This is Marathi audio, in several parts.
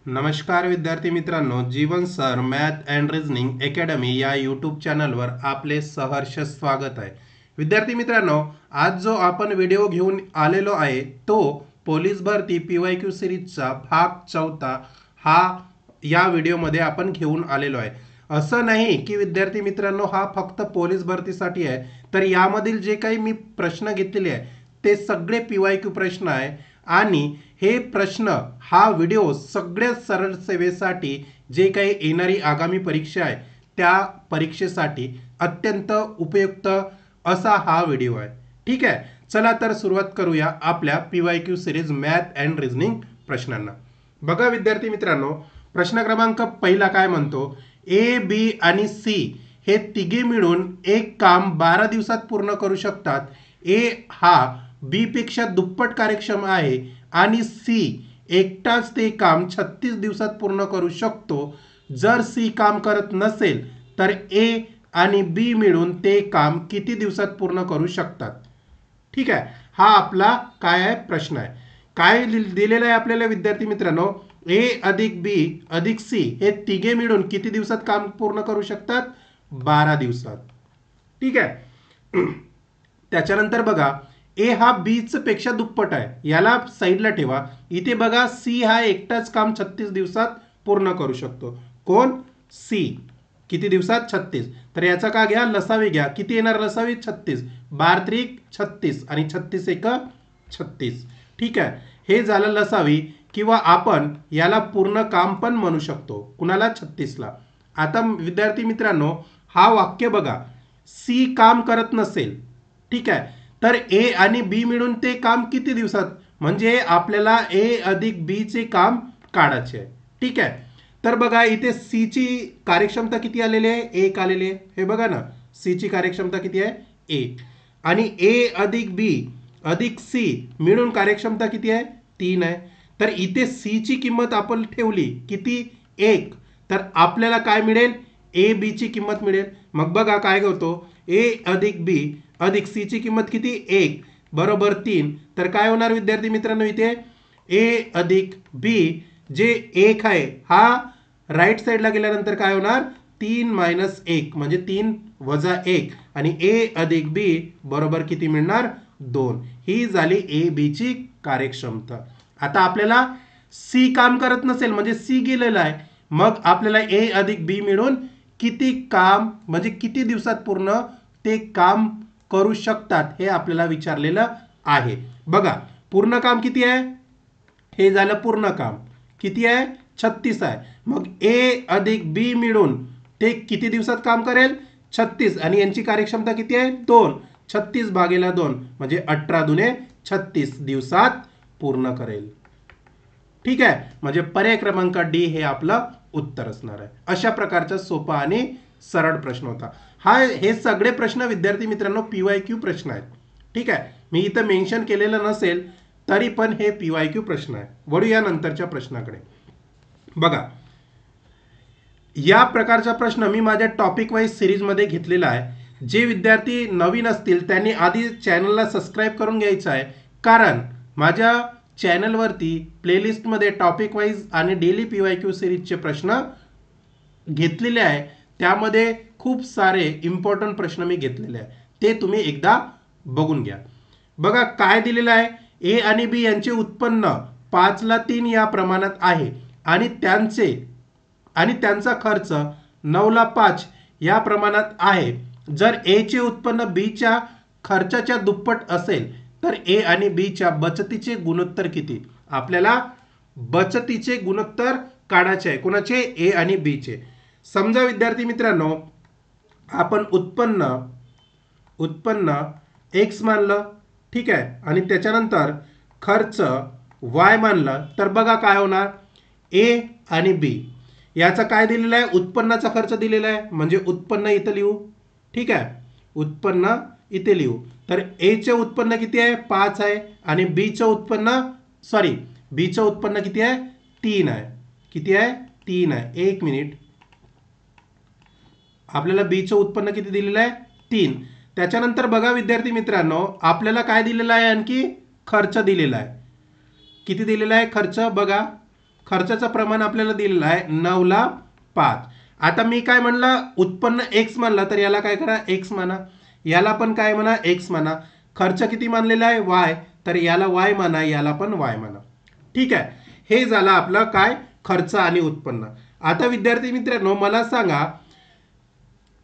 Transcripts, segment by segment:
नमस्कार विद्यार्थी मित्रांनो, Jeevan sir math and reasoning academy या यूट्यूब चॅनलवर आपले सहर्ष स्वागत आहे. विद्यार्थी मित्रांनो, आज जो आपण व्हिडिओ घेऊन आलेलो आहे तो पोलीस भरती PYQ सिरीजचा भाग 4 हा या व्हिडिओमध्ये आपण घेऊन आलेलो आहे. असं नाही की विद्यार्थी मित्रांनो हा फक्त पोलीस भरतीसाठी आहे, तर यामधील जे काही मी प्रश्न घेतलेले आहे ते सगळे PYQ प्रश्न आहे आणि हे प्रश्न हा व्हिडिओ सगळ्या सरळ सेवेसाठी जे काही येणारी आगामी परीक्षा आहे त्या परीक्षेसाठी अत्यंत उपयुक्त असा हा व्हिडिओ आहे. ठीक आहे, चला तर सुरुवात करूया आपल्या PYQ series math and reasoning प्रश्नांना. बघा विद्यार्थी मित्रांनो, प्रश्न क्रमांक पहिला काय म्हणतो, ए बी आणि सी हे तिघे मिळून एक काम 12 दिवसात पूर्ण करू शकतात. ए हा बी पेक्षा दुप्पट कार्यक्षम आहे आणि सी एकटाच ते काम 36 दिवसात पूर्ण करू शकतो. जर सी काम करत नसेल तर ए आणि बी मिळून ते काम किती दिवसात पूर्ण करू शकतात. ठीक आहे, हा आपला काय आहे प्रश्न आहे. काय दिलेलं आहे आपल्याला विद्यार्थी मित्रांनो, ए अधिक बी अधिक सी हे तिघे मिळून किती दिवसात काम पूर्ण करू शकतात, 12 दिवसात. ठीक आहे, त्याच्यानंतर बघा ए हा बीच पेक्षा दुप्पट आहे, याला साईडला ठेवा. इथे बघा सी हा एकटाच काम 36 दिवसात पूर्ण करू शकतो. कोण? सी. किती दिवसात? 36. तर याचा का घ्या, लसावी घ्या. किती येणार लसावी? 36. 12 त्रिक 36 आणि 36 एक 36. ठीक आहे, हे झालं लसावी किंवा आपण याला पूर्ण काम पण म्हणू शकतो. कुणाला? 36ला. आता विद्यार्थी मित्रांनो, हा वाक्य बघा, सी काम करत नसेल, ठीक आहे, तर ए आणि बी मिळून ते काम किती दिवसात, म्हणजे आपल्याला ए अधिक बी चे काम काढायचे आहे. ठीक आहे, तर बघा इथे सी ची कार्यक्षमता किती आलेली आहे? 1 आलेली आहे. हे बघा ना, सी ची कार्यक्षमता किती आहे? 1. आणि ए अधिक बी अधिक सी मिळून कार्यक्षमता किती आहे? 3 आहे. तर इथे सी ची किंमत आपण ठेवली किती? 1. तर आपल्याला काय मिळेल? ए बी ची किंमत मिळेल. मग बघा काय करतो, ए अधिक बी अधिक सी ची किंमत किती? 1 बरोबर 3. तर काय होणार विद्यार्थी मित्रांनो, इथे ए अधिक बी जे 1 आहे हा राईट साईडला गेल्यानंतर काय होणार? 3 मायनस 1 म्हणजे 3 वजा 1 आणि ए अधिक बी बरोबर किती मिळणार? 2. ही झाली ए बी ची कार्यक्षमता. आता आपल्याला सी काम करत नसेल म्हणजे सी गेलेला आहे, मग आपल्याला ए अधिक बी मिळून किती काम म्हणजे किती दिवसात पूर्ण ते काम करू शकतात हे आपल्याला विचारलेलं आहे. बघा पूर्ण काम किती आहे? हे झालं पूर्ण काम. किती आहे? 36 आहे. मग ए अधिक बी मिळून ते किती दिवसात काम करेल? 36. आणि यांची कार्यक्षमता किती आहे? 2. 36 भागेला 2 म्हणजे 18 दुने 36 दिवसात पूर्ण करेल. ठीक आहे, म्हणजे पर्याय क्रमांक डी हे आपलं उत्तर असणार आहे. अशा प्रकारचा सोपा आणि सरळ प्रश्न होता हे सगळे प्रश्न विद्यार्थी मित्रांनो PYQ प्रश्न आहेत. ठीक आहे, मी इथं मेन्शन केलेलं नसेल तरी पण हे PYQ प्रश्न आहे. वळूया नंतरच्या प्रश्नाकडे. बघा या प्रकारचा प्रश्न मी माझ्या टॉपिक वाईज सिरीजमध्ये घेतलेला आहे. जे विद्यार्थी नवीन असतील त्यांनी आधी चॅनलला सबस्क्राईब करून घ्यायचं आहे, कारण माझ्या चॅनलवरती प्लेलिस्टमध्ये टॉपिक वाईज आणि डेली PYQ सिरीजचे प्रश्न घेतलेले आहे. त्यामध्ये खूप सारे इम्पॉर्टंट प्रश्न मी घेतलेले आहे, ते तुम्ही एकदा बघून घ्या. बघा काय दिलेलं आहे, ए आणि बी यांचे उत्पन्न 5 ला 3 या प्रमाणात आहे आणि त्यांचा खर्च 9 ला 5 या प्रमाणात आहे. जर ए चे उत्पन्न बी च्या खर्चाच्या दुप्पट असेल तर ए आणि बी च्या बचतीचे गुणोत्तर किती? आपल्याला बचतीचे गुणोत्तर काढायचे आहे. कोणाचे? ए आणि बी चे. समजा विद्यार्थी मित्रांनो आपण उत्पन्न एक्स मानलं, ठीक आहे, आणि त्याच्यानंतर खर्च वाय मानलं, तर बघा काय होणार, ए आणि बी याचा काय दिलेला आहे? उत्पन्नाचा खर्च दिलेला आहे म्हणजे उत्पन्न इथं लिहू. ठीक आहे, उत्पन्न इथे लिहू. तर ए चे उत्पन्न किती आहे? 5 आहे आणि बीचं उत्पन्न किती आहे? 3 आहे. किती आहे? 3 आहे. 1 मिनिट, आपल्याला बीचं उत्पन्न किती दिलेलं आहे? 3. त्याच्यानंतर बघा विद्यार्थी मित्रांनो आपल्याला काय दिलेलं आहे? आणखी खर्च दिलेला आहे. किती दिलेला आहे खर्च? बघा खर्चाचं प्रमाण आपल्याला दिलेलं आहे 9 ला 5. आता मी काय म्हणलं, उत्पन्न x म्हणलं तर याला काय करा, x म्हणा, याला पण काय म्हणा, x म्हणा. खर्च किती मानलेला आहे, y, तर याला y म्हणा, याला पण y म्हणा. ठीक आहे, हे झालं आपलं काय, खर्च आणि उत्पन्न. आता विद्यार्थी मित्रांनो मला सांगा,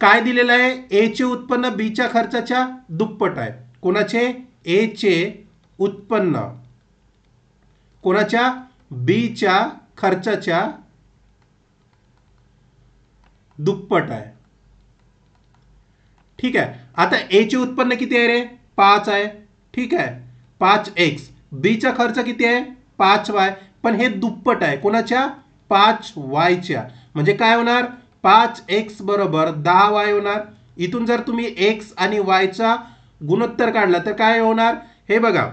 काय दिलेलं आहे, ए चे उत्पन्न बी च्या खर्चाच्या दुप्पट आहे. कोणाचे, ए चे उत्पन्न कोणाच्या, बी च्या खर्चाच्या दुप्पट आहे. ठीक आहे, आता ए चे उत्पन्न किती आहे रे, 5 आहे. ठीक आहे, 5x. बी चा खर्च किती आहे, 5y. पण हे दुप्पट आहे कोणाच्या, 5y च्या. म्हणजे काय होणार, 5x बरोबर 10y होणार. इथून जर तुम्ही x आणि y चा गुणोत्तर काढला तर काय होणार, हे बघा,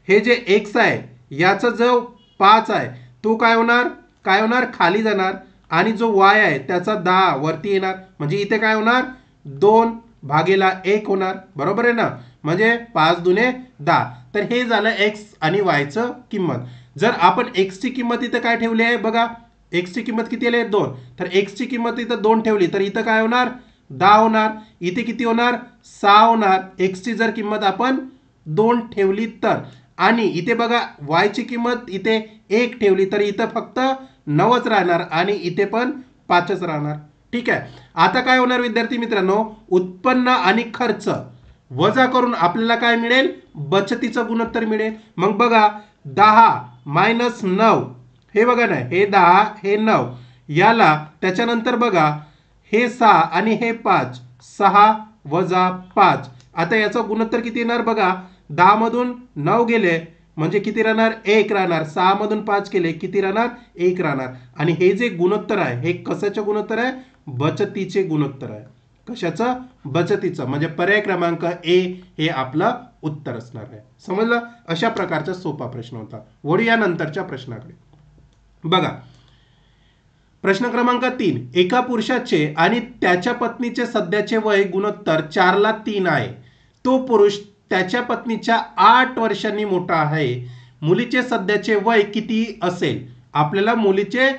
हे जे x आहे याचा जो 5 आहे तो काय होणार, खाली जाणार. आणि जो y आहे त्याचा 10 वरती येणार. म्हणजे इथे काय होणार, 2/1 होणार. बरोबर आहे ना. म्हणजे 5 दुने 10. तर हे झालं x आणि y चं किंमत. जर आपण x ची किंमत इथं काय ठेवली आहे बघा, x ची किंमत किती आहे, 2. तर x ची किंमत इथं 2 ठेवली तर इथं काय होणार, 10 होणार. इथे किती होणार, 6 होणार. x ची जर किंमत आपण 2 ठेवली तर. आणि इथे बघा y ची किंमत इथे 1 ठेवली तर इथं फक्त 9च राहणार आणि इथे पण 5च राहणार. ठीक आहे, आता काय होणार विद्यार्थी मित्रांनो, उत्पन्न आणि खर्च वजा करून आपल्याला काय मिळेल, बचतीचं गुणोत्तर मिळेल. मग बघा 10 - 9, हे बघा ना, हे 10 हे 9, याला त्याच्यानंतर बघा हे 6 आणि हे 5, 6 वजा 5. आता याचं गुणोत्तर किती येणार बघा, 10 मधून 9 गेले म्हणजे किती राहणार, 1 राहणार. 6 मधून 5 केले किती राहणार, 1 राहणार. आणि हे जे गुणोत्तर आहे हे कशाचे गुणोत्तर आहे, बचतीचे गुणोत्तर आहे. कशाचं, बचतीचं. म्हणजे पर्याय क्रमांक ए हे आपलं उत्तर असणार आहे. समजलं. अशा प्रकारचा सोपा प्रश्न होता. वळूया नंतरच्या प्रश्नाकडे. बघा प्रश्न क्रमांक 3, एका पुरुषाचे आणि त्याच्या पत्नीचे सध्याचे वय गुणोत्तर 4 ला 3 आहे. तो पुरुष त्याच्या पत्नीच्या 8 वर्षांनी मोठा आहे. मुलीचे सध्याचे वय किती असेल. आपल्याला मुलीचे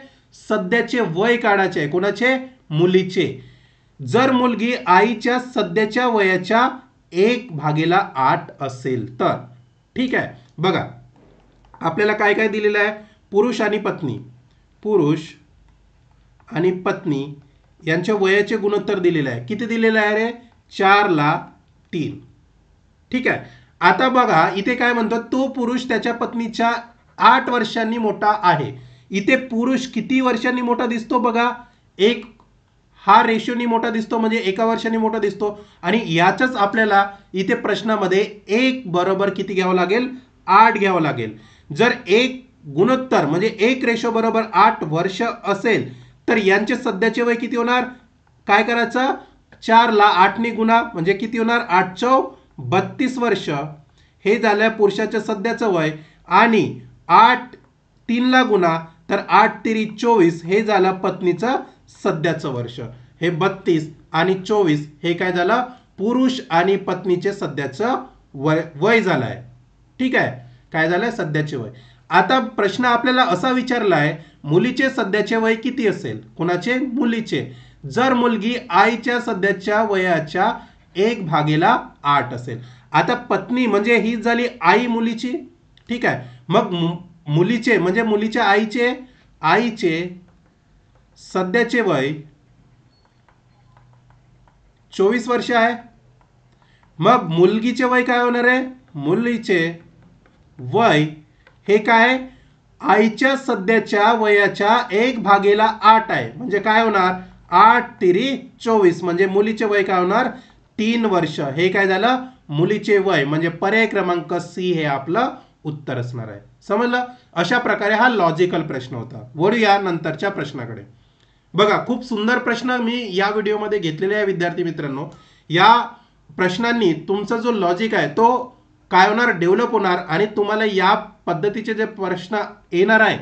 सध्याचे वय काढायचे आहे. कोणाचे, मुलीचे. जर मुलगी आईच्या सध्याच्या वयाच्या 1/8 असेल तर. ठीक आहे, बघा आपल्याला काय काय दिलेलं आहे, पुरुष आणि पत्नी, पुरुष आणि पत्नी यांच्या वयाचे गुणोत्तर दिलेले आहे. किती दिलेलं आहे रे, 4 ला 3. ठीक आहे, आता बघा इथे काय म्हणतो, तो पुरुष त्याच्या पत्नीच्या 8 वर्षांनी मोठा आहे. इथे पुरुष किती वर्षांनी मोठा दिसतो बघा, 1 हा रेशोनी मोठा दिसतो म्हणजे 1 वर्षांनी मोठा दिसतो. आणि याचंच आपल्याला इथे प्रश्नामध्ये 1 बरोबर किती घ्यावं लागेल, 8 घ्यावं लागेल. जर 1 गुणोत्तर म्हणजे 1 रेशो बरोबर 8 वर्ष असेल तर यांचे सध्याचे वय किती होणार, काय करायचं, 4 ला 8 ने गुणा म्हणजे किती होणार, 8 चौक 32 वर्ष. हे झालं पुरुषाचं सध्याचं वय. आणि 8 3 ला गुणा तर 8 तिरी 24 हे झालं पत्नीचं सध्याचं वर्ष. हे 32 आणि 24 हे काय झालं, पुरुष आणि पत्नीचे सध्याचं वय झालं आहे. ठीक आहे, काय झालंय, सध्याचे वय. आता प्रश्न आपल्याला असा विचारला आहे, मुलीचे सध्याचे वय किती असेल, कुणाचे, मुलीचे. जर मुलगी आईच्या सध्याच्या वयाच्या 1/8 असेल. आता पत्नी म्हणजे ही झाली आई मुलीची. ठीक आहे, मग मुलीचे म्हणजे मुलीच्या आईचे सध्याचे वय 24 वर्ष आहे. मग मुलगीचे वय काय होणार आहे, मुलीचे वय हे काय, आईच्या सध्याच्या वयाच्या 1/8 आहे. म्हणजे काय होणार, 8 तिरी 24 म्हणजे मुलीचे वय काय होणार, 3 वर्ष. हे काय झालं, मुलीचे वय. म्हणजे पर्याय क्रमांक सी हे आपलं उत्तर असणार आहे. समजलं. अशा प्रकारे हा लॉजिकल प्रश्न होता. वळूया नंतरच्या प्रश्नाकडे. बघा खूप सुंदर प्रश्न मी या व्हिडिओमध्ये घेतलेले आहे विद्यार्थी मित्रांनो. या प्रश्नांनी तुमचा जो लॉजिक आहे तो काय होणार, डेव्हलप होणार. आणि तुम्हाला या पद्धतीचे जे प्रश्न येणार आहे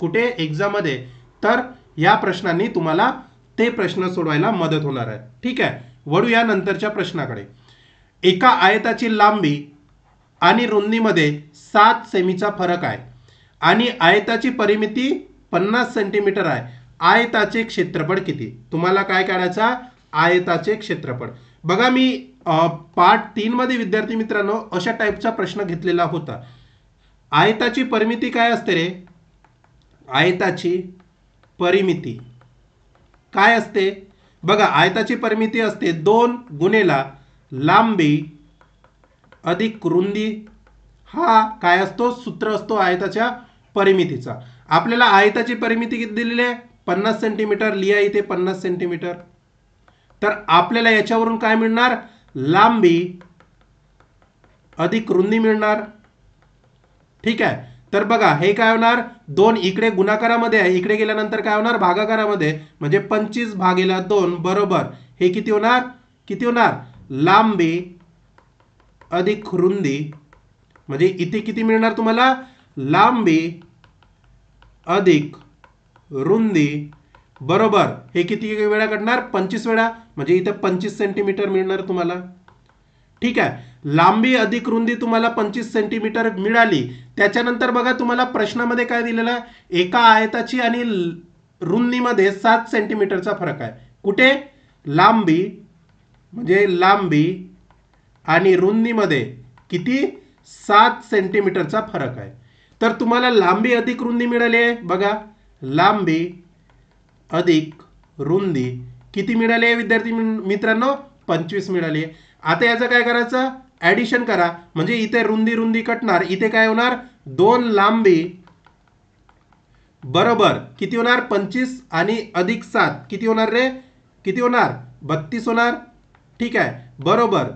कुठे एक्झाममध्ये, तर या प्रश्नांनी तुम्हाला ते प्रश्न सोडवायला मदत होणार आहे. ठीक आहे, वळूया नंतरच्या प्रश्नाकडे. एका आयताची लांबी आणि रुंदीमध्ये 7 सेमीचा फरक आहे आणि आयताची परिमिती 50 सेंटीमीटर आहे, आयताचे क्षेत्रफळ किती? तुम्हाला काय काढायचा? आयताचे क्षेत्रफळ. बघा मी पार्ट 3 मध्ये विद्यार्थी मित्रांनो अशा टाईपचा प्रश्न घेतलेला होता. आयताची परिमिती काय असते रे? आयताची परिमिती काय असते? बघा आयताची परिमिती असते 2 गुणेला लांबी अधिक रुंदी. हा काय असतो? सूत्र असतो आयताच्या परिमितीचा. आपल्याला आयताची परिमिती किती दिलेली आहे? 50 सेंटीमीटर. लिहा इथे 50 सेंटीमीटर. तर आपल्याला याच्यावरून काय मिळणार? लांबी अधिक रुंदी मिळणार. ठीक आहे. तर बघा हे काय होणार? 2 इकडे गुणाकारामध्ये आहे, इकडे गेल्यानंतर काय होणार? भागाकारामध्ये. म्हणजे 25 भागीला 2 बरोबर हे किती होणार? किती होणार? लांबी अधिक रुंदी. म्हणजे इथे किती मिळणार तुम्हाला? लांबी अधिक रुंदी बरोबर हे किती वेळा काढणार? 25 वेळा. म्हणजे इथे 25 सेंटीमीटर मिळणार तुम्हाला. ठीक आहे. लांबी अधिक रुंदी तुम्हाला 25 सेंटीमीटर मिळाली. त्याच्यानंतर बघा तुम्हाला प्रश्नामध्ये काय दिलेलं आहे? एका आयताची आणि रुंदीमध्ये 7 सेंटीमीटरचा फरक आहे. कुठे? लांबी म्हणजे लांबी आणि रुंदीमध्ये किती? 7 सेंटीमीटरचा फरक आहे. तर तुम्हाला लांबी अधिक रुंदी मिळाली आहे. बघा लांबी अधिक रुंदी किती मिळाली आहे विद्यार्थी मित्रांनो? 25 मिळाली आहे. आता याचं काय करायचं? ॲडिशन करा. म्हणजे इथे रुंदी रुंदी कटणार, इथे काय होणार? 2 लांबी बरोबर किती होणार? 25 आणि अधिक 7 किती होणार रे? किती होणार? 32 होणार. ठीक आहे. बरोबर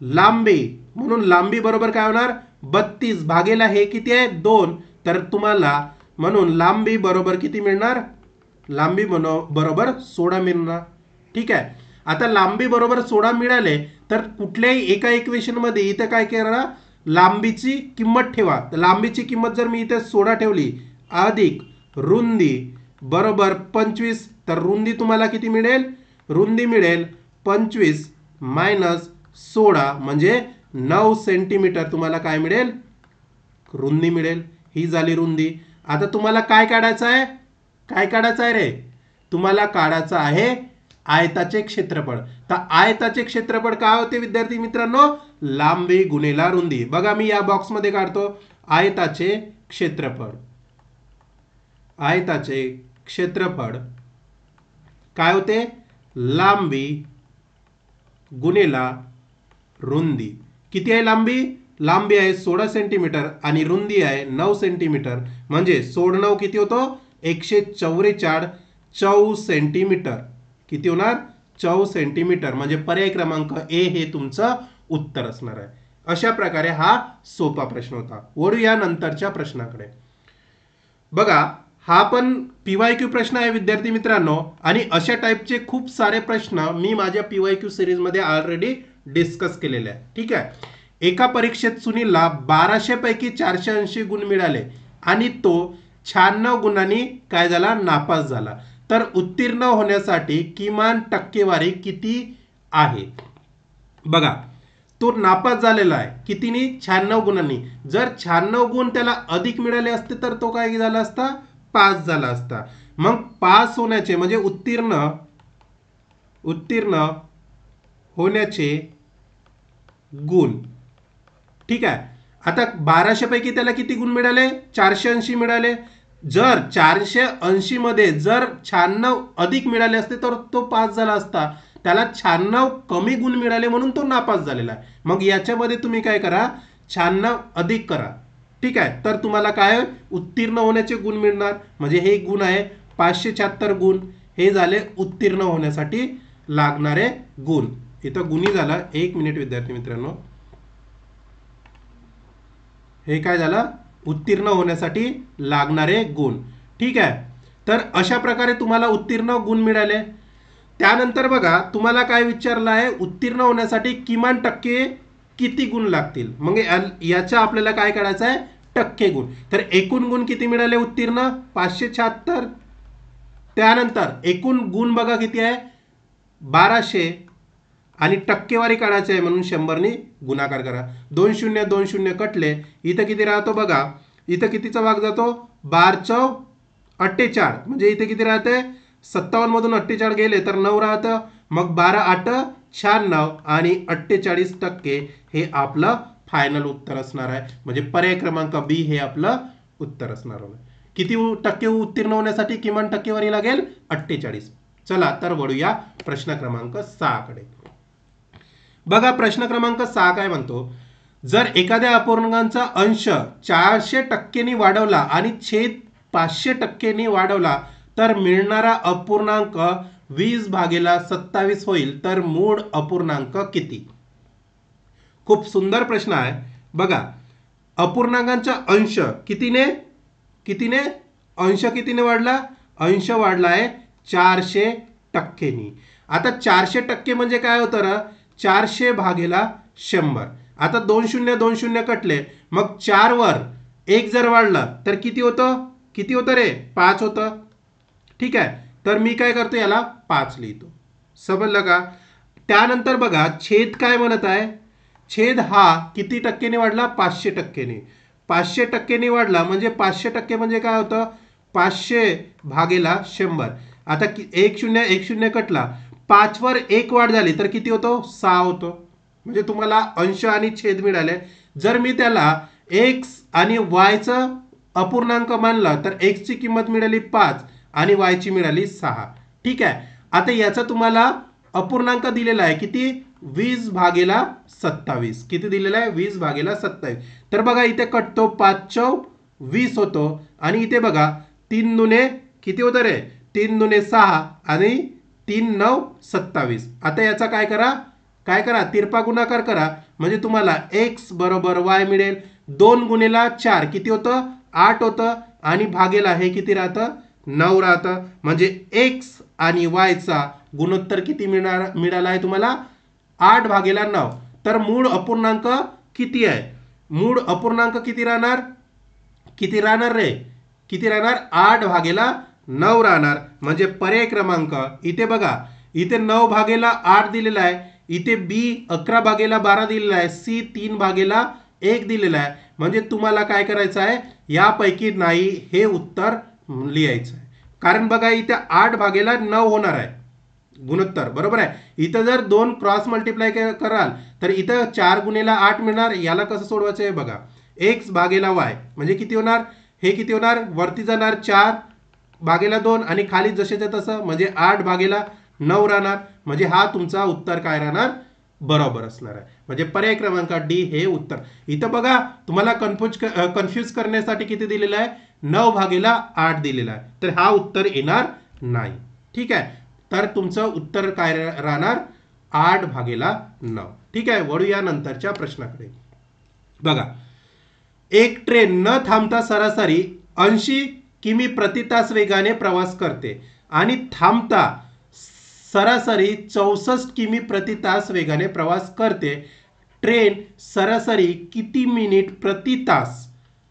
लांबी म्हणून लांबी बरोबर काय होणार? 32 भागेला हे किती आहे? 2. तर तुम्हाला म्हणून लांबी बरोबर किती मिळणार? लांबी बरोबर 16 मिळणार. ठीक आहे. आता लांबी बरोबर 16 मिळाले तर कुठल्याही एका इक्वेशन मध्ये इथे काय करा? लांबीची किंमत ठेवा. तर लांबीची किंमत जर मी इथे 16 ठेवली अधिक रुंदी बरोबर 25, तर रुंदी तुम्हाला किती मिळेल? रुंदी मिळेल 25 मायनस 16 म्हणजे 9 सेंटीमीटर तुम्हाला काय मिळेल? रुंदी मिळेल. ही झाली रुंदी. आता तुम्हाला काय काढायचं आहे? काय काढायचं आहे रे? तुम्हाला काढायचं आहे आयताचे क्षेत्रफळ. तर आयताचे क्षेत्रफळ काय होते विद्यार्थी मित्रांनो? लांबी गुणेला रुंदी. बघा मी या बॉक्समध्ये काढतो आयताचे क्षेत्रफळ. आयताचे क्षेत्रफळ काय होते? लांबी गुणेला रुंदी. किती आहे लांबी? लांबी आहे 16 सेंटीमीटर आणि रुंदी आहे 9 सेंटीमीटर. म्हणजे 16 किती होतो? 144 चौ सेंटीमीटर. किती होणार? 4 सेंटीमीटर. म्हणजे पर्याय क्रमांक ए हे तुमचं उत्तर असणार आहे. अशा प्रकारे हा सोपा प्रश्न होता. वळूया नंतरच्या प्रश्नाकडे. बघा हा पण PYQ प्रश्न आहे विद्यार्थी मित्रांनो. आणि अशा टाईपचे खूप सारे प्रश्न मी माझ्या PYQ सिरीज मध्ये ऑलरेडी डिस्कस केलेले आहे. ठीक आहे. एका परीक्षेत सुनीलला 1200 पैकी 480 गुण मिळाले आणि तो 96 गुणांनी काय झाला? नापास झाला. तर उत्तीर्ण होण्यासाठी किमान टक्केवारी किती आहे? बघा तो नापास झालेला आहे कितीनी? 96 गुणांनी. जर 96 गुण त्याला अधिक मिळाले असते तर तो काय झाला असता? पास झाला असता. मग पास होण्याचे म्हणजे उत्तीर्ण होण्याचे गुण. ठीक आहे. आता 1200 पैकी त्याला किती गुण मिळाले? 480 मिळाले. जर 480 मध्ये जर 96 अधिक मिळाले असते तर तो पास झाला असता. त्याला 96 कमी गुण मिळाले म्हणून तो नापास झालेला आहे. मग याच्यामध्ये तुम्ही काय करा? 96 अधिक करा. ठीक आहे. तर तुम्हाला काय उत्तीर्ण होण्याचे गुण मिळणार. म्हणजे हे गुण आहे 576 गुण. हे झाले उत्तीर्ण होण्यासाठी लागणारे गुण. इथं गुणी झाला. 1 मिनिट विद्यार्थी मित्रांनो. हे काय झालं? उत्तीर्ण होण्यासाठी लागणारे गुण. ठीक आहे. तर अशा प्रकारे तुम्हाला उत्तीर्ण गुण मिळाले. त्यानंतर बघा तुम्हाला काय विचारलं आहे? उत्तीर्ण होण्यासाठी किमान टक्के किती गुण लागतील. मग याचा आपल्याला काय करायचं आहे? टक्के गुण. तर एकूण गुण किती मिळाले उत्तीर्ण? 576. त्यानंतर एकूण गुण बघा किती आहे? 1200 आणि टक्केवारी काढायची आहे म्हणून 100 ने गुणाकार करा. 2 शून्य 2 शून्य कटले. इथं किती राहतो बघा? इथं कितीचा भाग जातो? 12 चौ 48 म्हणजे इथे किती राहते 57 मधून 48 गेले तर 9 राहतं, मग 12 8 96 आणि 48% हे आपलं फायनल उत्तर असणार आहे. म्हणजे पर्याय क्रमांक बी हे आपलं उत्तर असणार आहे. किती टक्के उत्तीर्ण होण्यासाठी किमान टक्केवारी लागेल 48. चला तर वळूया प्रश्न क्रमांक 6 कडे. बघा प्रश्न क्रमांक 6 काय म्हणतो, जर एखाद्या अपूर्णांकाचा अंश 400% वाढवला आणि छेद 500% वाढवला तर मिळणारा अपूर्णांक 20/27 होईल, तर मूळ अपूर्णांक किती? खूप सुंदर प्रश्न आहे. बघा अपूर्णांकांचा अंश कितीने कितीने अंश कितीने वाढला, अंश वाढला आहे 400%नी. आता 400% म्हणजे काय होतं रे, 400/100. आता 2 0 कटले, मग 4 वर 1 जर वाढला तर किती होतं, किती होतं रे 5 होतं. ठीक आहे, तर मी काय करतो याला 5 लिहितो. समजलं का? त्यानंतर बघा छेद काय म्हणत आहे, छेद हा किती टक्केने वाढला 500%ने. 500%ने वाढला म्हणजे 500% म्हणजे काय होतं 500/100. आता 1 0 कटला, 5 वर 1 वाढ झाली तर किती होतो 6 होतो. म्हणजे तुम्हाला अंश आणि छेद मिळाले. जर मी त्याला x आणि y चा अपूर्णांक मानला तर x ची किंमत मिळाली 5 आणि y ची मिळाली 6. ठीक आहे, आता याचा तुम्हाला अपूर्णांक दिलेला आहे किती 20/27. किती दिलेला आहे 20/27. तर बघा इथे कटतो 5 चौक 20 होतो आणि इथे बघा 3 दुने किती होतं रे 3 दुने 6 आणि 3 9 27. आता याचा काय करा, काय करा तिरपा गुणाकार करा म्हणजे तुम्हाला x बरोबर y मिळेल. 2 गुणिला 4 किती होतं 8 होतं आणि भागेला हे किती राहतं 9 राहतं. म्हणजे x आणि y चा गुणोत्तर किती मिळाला आहे तुम्हाला 8/9. तर मूळ अपूर्णांक किती आहे, मूळ अपूर्णांक किती राहणार, किती राहणार रे, किती राहणार 8/9 राहणार. म्हणजे पर्याय क्रमांक इथे बघा, इथे 9/8 दिलेला आहे, इथे बी 11/12 दिलेला आहे, सी 3/1 दिलेला आहे. म्हणजे तुम्हाला काय करायचं आहे यापैकी नाही हे उत्तर लिहायचं आहे. कारण बघा इथे 8/9 होणार आहे गुणोत्तर, बरोबर आहे. इथं जर 2 क्रॉस मल्टिप्लाय कराल तर इथं 4 गुणिला 8 मिळणार. याला कसं सोडवायचं आहे बघा, x/y म्हणजे किती होणार, हे किती होणार वरती जाणार 4/2 आणि खाली जसेच्या तसं म्हणजे 8/9 राहणार. म्हणजे हा तुमचा उत्तर काय राहणार बरोबर असणार आहे. म्हणजे पर्याय क्रमांक डी हे उत्तर. इथं बघा तुम्हाला कन्फ्यूज करण्यासाठी किती दिलेलं आहे 9/8 दिलेला आहे, तर हा उत्तर येणार नाही. ठीक आहे, तर तुमचं उत्तर काय राहणार 8/9. ठीक आहे, वळूया नंतरच्या प्रश्नाकडे. बघा एक ट्रेन न थांबता सरासरी 80 किमी प्रति तास वेगाने प्रवास करते आणि थांबता सरासरी 64 किमी प्रति तास वेगाने प्रवास करते. ट्रेन सरासरी किती मिनिट प्रति तास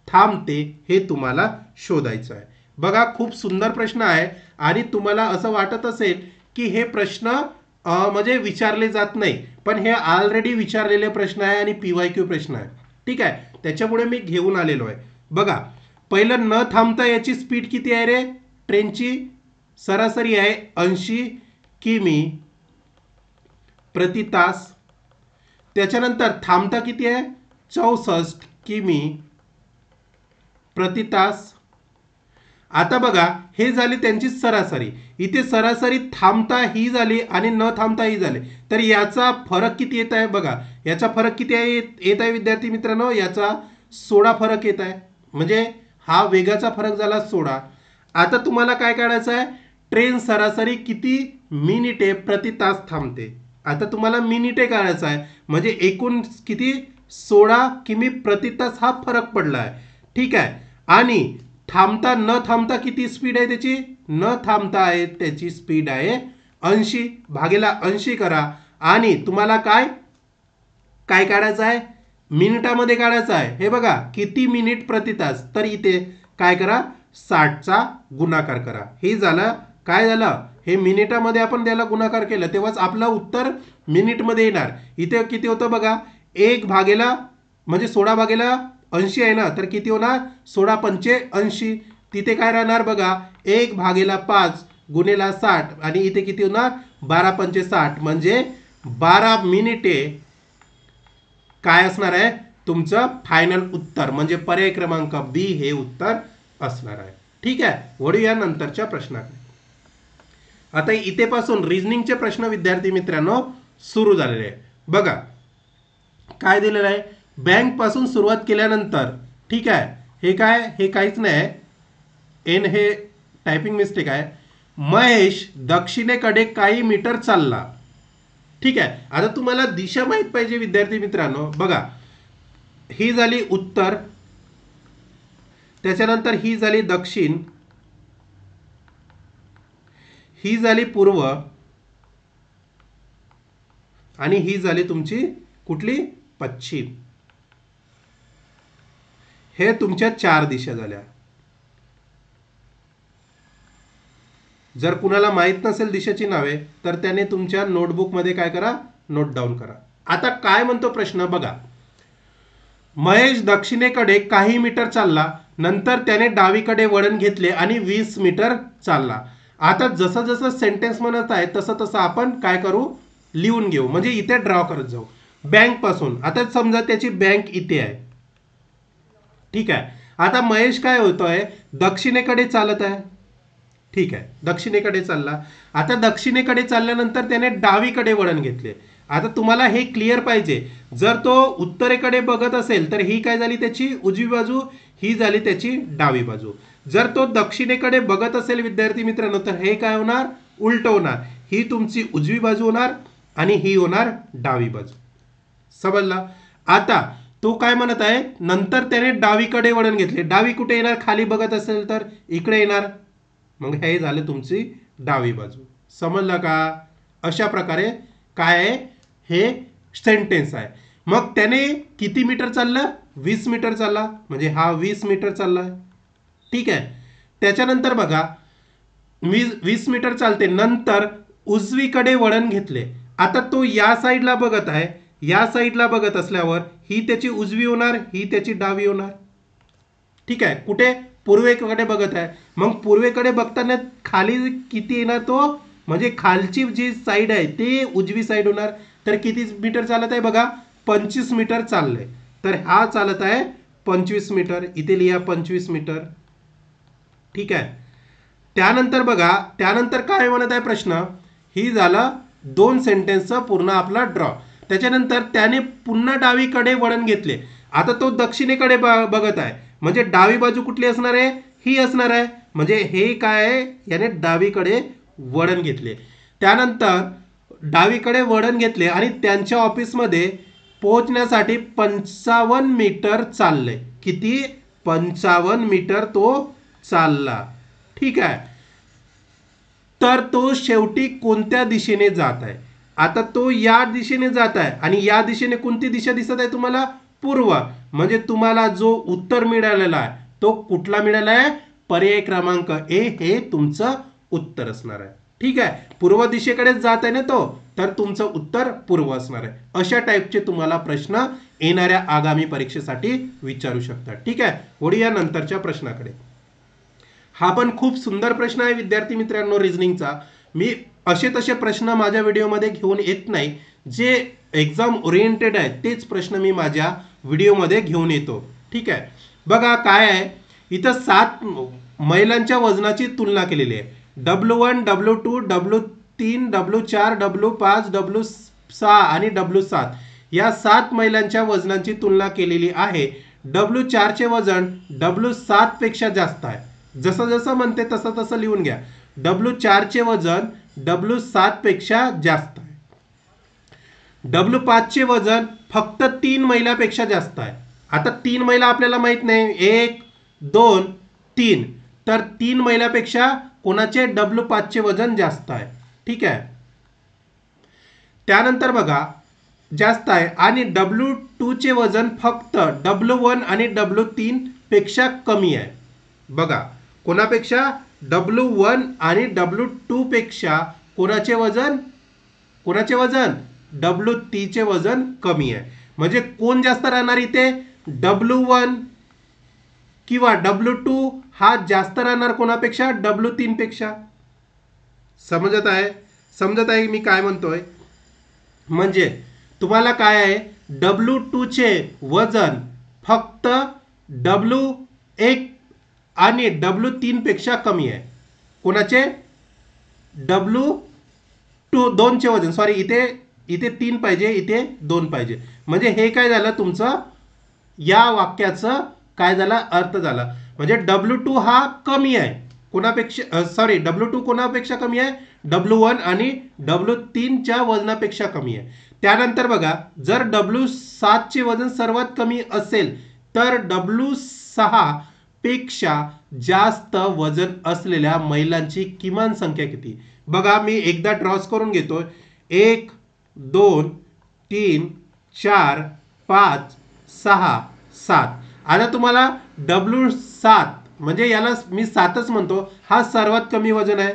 थांबते हे तुम्हाला शोधायचं आहे. बघा खूप सुंदर प्रश्न आहे आणि तुम्हाला असं वाटत असेल की हे प्रश्न म्हणजे विचारले जात नाही, पण हे ऑलरेडी विचारलेले प्रश्न आहे आणि PYQ प्रश्न आहे. ठीक आहे, त्याच्यामुळे मी घेऊन आलेलो आहे. बघा पहिलं न थांबता याची स्पीड किती आहे रे, ट्रेनची सरासरी आहे 80 किमी प्रति तास. त्याच्यानंतर थांबता किती आहे 64 किमी प्रति तास. आता बघा हे झाली त्यांची सरासरी, इथे सरासरी थांबता ही झाली आणि न थांबता ही झाली. तर याचा फरक किती येत आहे बघा, याचा फरक किती आहे येत आहे विद्यार्थी मित्रांनो, याचा 16 फरक येत आहे. म्हणजे हा वेगाचा फरक झाला 16. आता तुम्हाला काय काढायचं आहे, ट्रेन सरासरी किती मिनिटे प्रति तास थांबते. आता तुम्हाला मिनिटे काढायचं आहे म्हणजे एकूण किती 16 किमी प्रति तास हा फरक पडला आहे. ठीक आहे, आणि थांबता न थांबता किती स्पीड आहे त्याची, न थांबता आहे त्याची स्पीड आहे 80/80 करा आणि तुम्हाला काय काय काढायचं आहे मिनिटामध्ये काढायचं आहे. हे बघा किती मिनिट प्रति तास, तर इथे काय करा 60चा गुणाकार करा. हे झालं काय झालं, हे मिनिटामध्ये आपण त्याला गुणाकार केलं तेव्हाच आपलं उत्तर मिनिटमध्ये येणार. इथे किती होतं बघा 1/म्हणजे 16/80 आहे ना, तर किती होणार 16×5 80 तिथे काय राहणार बघा, 1/5 गुणेला 60 आणि इथे किती होणार 12×5 = 60 म्हणजे 12 मिनिटे काय असणार आहे तुमचं फायनल उत्तर, म्हणजे पर्याय क्रमांक बी हे उत्तर असणार आहे. ठीक आहे, वळूया नंतरच्या प्रश्नाकडे. आता इथेपासून रिझनिंगचे प्रश्न विद्यार्थी मित्रांनो सुरू झालेले आहे. बघा काय दिलेलं आहे, बँक पासून सुरुवात केल्यानंतर, ठीक आहे, हे काय, हे काहीच नाही, एन हे टायपिंग मिस्टेक आहे. महेश दक्षिणेकडे काही मीटर चालला. ठीक आहे, आता तुम्हाला दिशा माहित पाहिजे विद्यार्थी मित्रांनो. बघा ही झाली उत्तर, त्याच्यानंतर ही झाली दक्षिण, ही झाली पूर्व आणि ही झाली तुमची कुठली पश्चिम. हे तुमच्या 4 दिशा झाल्या. जर कुणाला माहित नसेल दिशेची नावे तर त्याने तुमच्या नोटबुकमध्ये काय करा, नोट डाऊन करा. आता काय म्हणतो प्रश्न बघा, महेश दक्षिणेकडे काही मीटर चालला, नंतर त्याने डावीकडे वळण घेतले आणि 20 मीटर चालला. आता जसं जसं सेंटेन्स म्हणत आहे तसं तसं आपण काय करू, लिहून घेऊ, म्हणजे इथे ड्रॉ करत जाऊ. बँक पासून, आता समजा त्याची बँक इथे आहे. ठीक आहे, आता महेश काय होतोय दक्षिणेकडे चालत आहे. ठीक आहे, दक्षिणेकडे चालला. आता दक्षिणेकडे चालल्यानंतर त्याने डावीकडे वळण घेतले. आता तुम्हाला हे क्लिअर पाहिजे, जर तो उत्तरेकडे बघत असेल तर ही काय झाली त्याची उजवी बाजू, ही झाली त्याची डावी बाजू. जर तो दक्षिणेकडे बघत असेल विद्यार्थी मित्रांनो तर हे काय होणार, उलट होणार. ही तुमची उजवी बाजू होणार आणि ही होणार डावी बाजू. समजला. आता तो काय म्हणत आहे, नंतर त्याने डावीकडे वळण घेतले. डावी कुठे येणार, खाली बघत असेल तर इकडे येणार, मग हे झालं तुमची डावी बाजू. समजलं का. अशा प्रकारे काय आहे हे सेंटेन्स आहे. मग त्याने किती मीटर चाललं, 20 मीटर चालला, म्हणजे हा 20 मीटर चालला. ठीक आहे, त्याच्यानंतर बघा 20 मीटर चालते, नंतर उजवीकडे वळण घेतले. आता तो या साईडला बघत आहे, या साईडला बघत असल्यावर ही त्याची उजवी होणार, ही त्याची डावी होणार. ठीक आहे, कुठे पूर्वेकडे बघत आहे, मग पूर्वेकडे बघताना खाली किती येणार तो, म्हणजे खालची जी साईड आहे ते उजवी साईड होणार. तर किती मीटर चालत आहे बघा, 25 मीटर चाललंय. तर हा चालत आहे 25 मीटर, इथे लिहा 25 मीटर. ठीक आहे, त्यानंतर बघा, त्यानंतर काय म्हणत आहे प्रश्न, ही झाला 2 सेंटेन्सचा पूर्ण आपला ड्रॉ. त्याच्यानंतर त्याने पुन्हा डावीकडे वळण घेतले. आता तो दक्षिणेकडे बघत आहे, म्हणजे डावी बाजू कुठली असणार आहे, ही असणार आहे. म्हणजे हे काय आहे, याने डावीकडे वळण घेतले. त्यानंतर डावीकडे वळण घेतले आणि त्यांच्या ऑफिसमध्ये पोहोचण्यासाठी 55 मीटर चालले. किती, 55 मीटर तो चालला. ठीक आहे, तर तो शेवटी कोणत्या दिशेने जात आहे. आता तो या दिशेने जात आहे आणि या दिशेने कोणती दिशा दिसत आहे तुम्हाला, पूर्व. म्हणजे तुम्हाला जो उत्तर मिळालेला आहे तो कुठला मिळाला आहे, पर्याय क्रमांक ए हे तुमचं उत्तर असणार आहे. ठीक आहे, पूर्व दिशेकडे जात आहे ना तो, तर तुमचं उत्तर पूर्व असणार आहे. अशा टाईपचे तुम्हाला प्रश्न येणाऱ्या आगामी परीक्षेसाठी विचारू शकतात. ठीक आहे, वळूया नंतरच्या प्रश्नाकडे. हा पण खूप सुंदर प्रश्न आहे विद्यार्थी मित्रांनो रिझनिंगचा. मी असे तसे प्रश्न माझ्या व्हिडिओमध्ये घेऊन येत नाही, जे एक्झाम ओरिएंटेड आहे तेच प्रश्न मी माझ्या व्हिडिओमध्ये घेऊन येतो. ठीक आहे, बघा काय आहे इथं 7 महिलांच्या वजनाची तुलना केलेली आहे. W1, W2, W3, W4, W5, W6 आणि W7 या 7 महिलांच्या वजनांची तुलना केलेली आहे. W4 चे वजन W7 पेक्षा जास्त आहे. जसं जसं म्हणते तसं तसं लिहून घ्या. W4 चे वजन W7 पेक्षा जास्त आहे. W5 चे वजन फक्त 3 महिलापेक्षा जास्त आहे. आता 3 महिला आपल्याला माहित नाही, 1, 2, 3, तर 3 महिलापेक्षा कोणाचे W5 चे वजन जास्त आहे. ठीक आहे, त्यानंतर बघा जास्त आहे आणि W2 चे वजन फक्त W1 आणि W3 पेक्षा कमी आहे. बघा कोणापेक्षा, W1 आणि W2 पेक्षा कोणाचे वजन, कोणाचे वजन, W3 चे वजन कमी आहे. म्हणजे कोण जास्त राहणार इथे, W1 किंवा W2 हा जास्त राहणार कोणापेक्षा, W3 पेक्षा. समजत आहे मी काय म्हणतोय? म्हणजे तुम्हाला काय आहे, W2 चे वजन फक्त W1 आणि W3 पेक्षा कमी आहे. कोणाचे? W2 चे वजन, सॉरी इथे 3 पाहिजे, इथे 2 पाहिजे. म्हणजे हे काय झालं तुमचं, या वाक्याचं काय झाला अर्थ झाला. म्हणजे W2 हा कमी आहे कोणापेक्षा, सॉरी W2 कोणापेक्षा कमी आहे, W1 आणि W3 च्या वजनापेक्षा कमी आहे. त्यानंतर बघा, जर W7 चे वजन सर्वात कमी असेल तर W6 पेक्षा जास्त वजन असलेल्या महिलांची किमान संख्या किती. बघा मी एकदा ड्रॉस करून घेतो. 1 2 3 4 5 6 7. आता तुम्हाला W7 म्हणजे याला मी 7च म्हणतो, हा सर्वात कमी वजन आहे.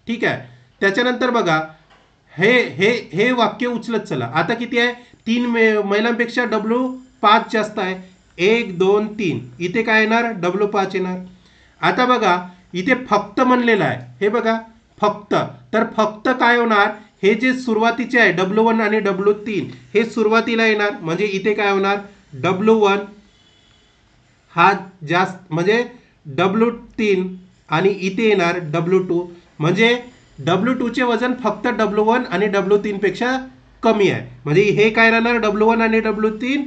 ठीक आहे. त्याच्यानंतर बघा, हे वाक्य उचलत चला. आता किती आहे, 3 महिलांपेक्षा W5 जास्त आहे. 1 2 3, इथे काय येणार, W5 येणार. आता बघा इथे फक्त म्हणलेलं आहे, हे बघा फक्त, तर फक्त काय होणार, हे जे सुरुवातीचे आहे W1 आणि W3 हे सुरुवातीला येणार. म्हणजे इथे काय होणार, W1 हा जास्त, म्हणजे W3 आणि इथे येणार W2. म्हणजे W2 चे वजन फक्त W1 आणि W3 पेक्षा कमी आहे. म्हणजे हे काय राहणार, W1 आणि W3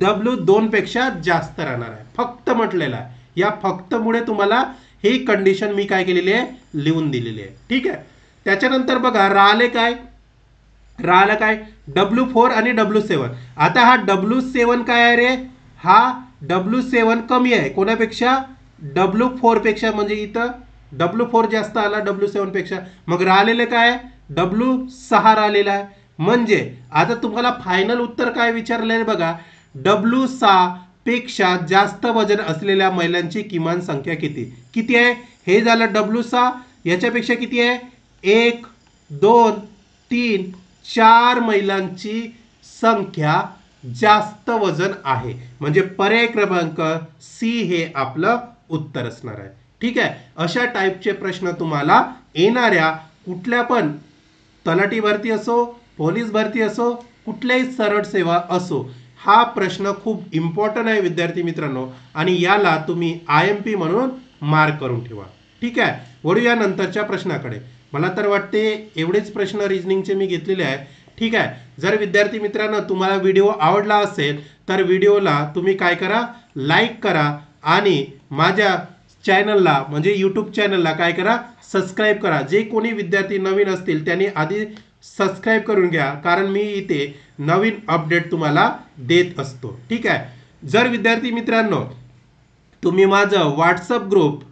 W2 पेक्षा जास्त राहणार आहे. फक्त म्हटलेलं आहे. या फक्त मुळे तुम्हाला ही कंडिशन मी काय केलेली आहे, लिहून दिलेली आहे. ठीक आहे. त्याच्यानंतर बघा राहिले काय W4 आणि W7. आता हा W7 काय आहे रे, हा W7 कमी आहे कोणापेक्षा, W4 पेक्षा. म्हणजे इथं W4 जास्त आला W7 पेक्षा. मग राहिलेलं काय, W6 राहिलेला आहे. म्हणजे आता तुम्हाला फायनल उत्तर काय विचारले आहे बघा, W6 पेक्षा जास्त वजन असलेल्या महिलांची किमान संख्या किती आहे. हे झालं W6. याच्यापेक्षा किती आहे, 1 2 3 4 महिलांची संख्या जास्त वजन आहे. म्हणजे पर्याय क्रमांक सी हे आपलं उत्तर असणार आहे. ठीक आहे. अशा टाईपचे प्रश्न तुम्हाला येणाऱ्या कुठल्या पण तलाठी भरती असो, पोलीस भरती असो, कुठल्याही सरळ सेवा असो, हा प्रश्न खूप इम्पॉर्टंट आहे विद्यार्थी मित्रांनो. आणि याला तुम्ही IMP म्हणून मार्क करून ठेवा. ठीक आहे. वळूया नंतरच्या प्रश्नाकडे. मला तर वाटते एवढेच प्रश्न रिजनिंगचे मी घेतलेले आहे. ठीक आहे. जर विद्यार्थी मित्रांनो तुम्हाला व्हिडिओ आवडला असेल तर व्हिडिओला तुम्ही काय करा, लाईक करा आणि माझ्या चॅनलला म्हणजे यूट्यूब चॅनलला काय करा, सबस्क्राईब करा. जे कोणी विद्यार्थी नवीन असतील त्यांनी आधी सबस्क्राईब करून घ्या, कारण मी इथे नवीन अपडेट तुम्हाला देत असतो. ठीक आहे. जर विद्यार्थी मित्रांनो तुम्ही माझं व्हॉट्सअप ग्रुप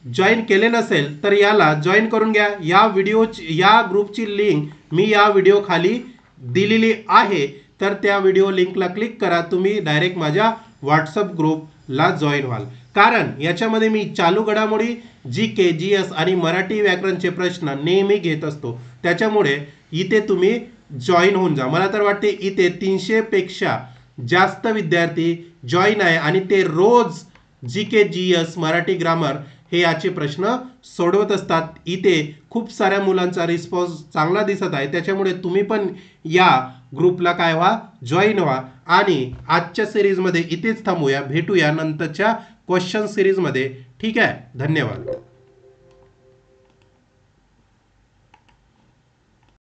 जॉईन केले नसेल तर याला जॉईन करून घ्या. या ग्रुपची लिंक मी या व्हिडिओ खाली दिलेली आहे. तर त्या व्हिडिओ लिंकला क्लिक करा, तुम्ही डायरेक्ट माझ्या व्हॉट्सअप ग्रुपला जॉईन व्हाल. कारण याच्यामध्ये मी चालू घडामोडी, GK, GS आणि मराठी व्याकरणचे प्रश्न नेहमी घेत असतो. त्याच्यामुळे इथे तुम्ही जॉईन होऊन जा. मला तर वाटते इथे 300 पेक्षा जास्त विद्यार्थी जॉईन आहे आणि ते रोज GK, GS, मराठी ग्रामर हे याचे प्रश्न सोडवत असतात. इथे खूप साऱ्या मुलांचा रिस्पॉन्स चांगला दिसत आहे. त्याच्यामुळे तुम्ही पण या ग्रुपला काय व्हा, जॉईन व्हा. आणि आजच्या सिरीजमध्ये इथेच थांबूया. भेटूया नंतरच्या क्वेश्चन सिरीजमध्ये. ठीक आहे. धन्यवाद.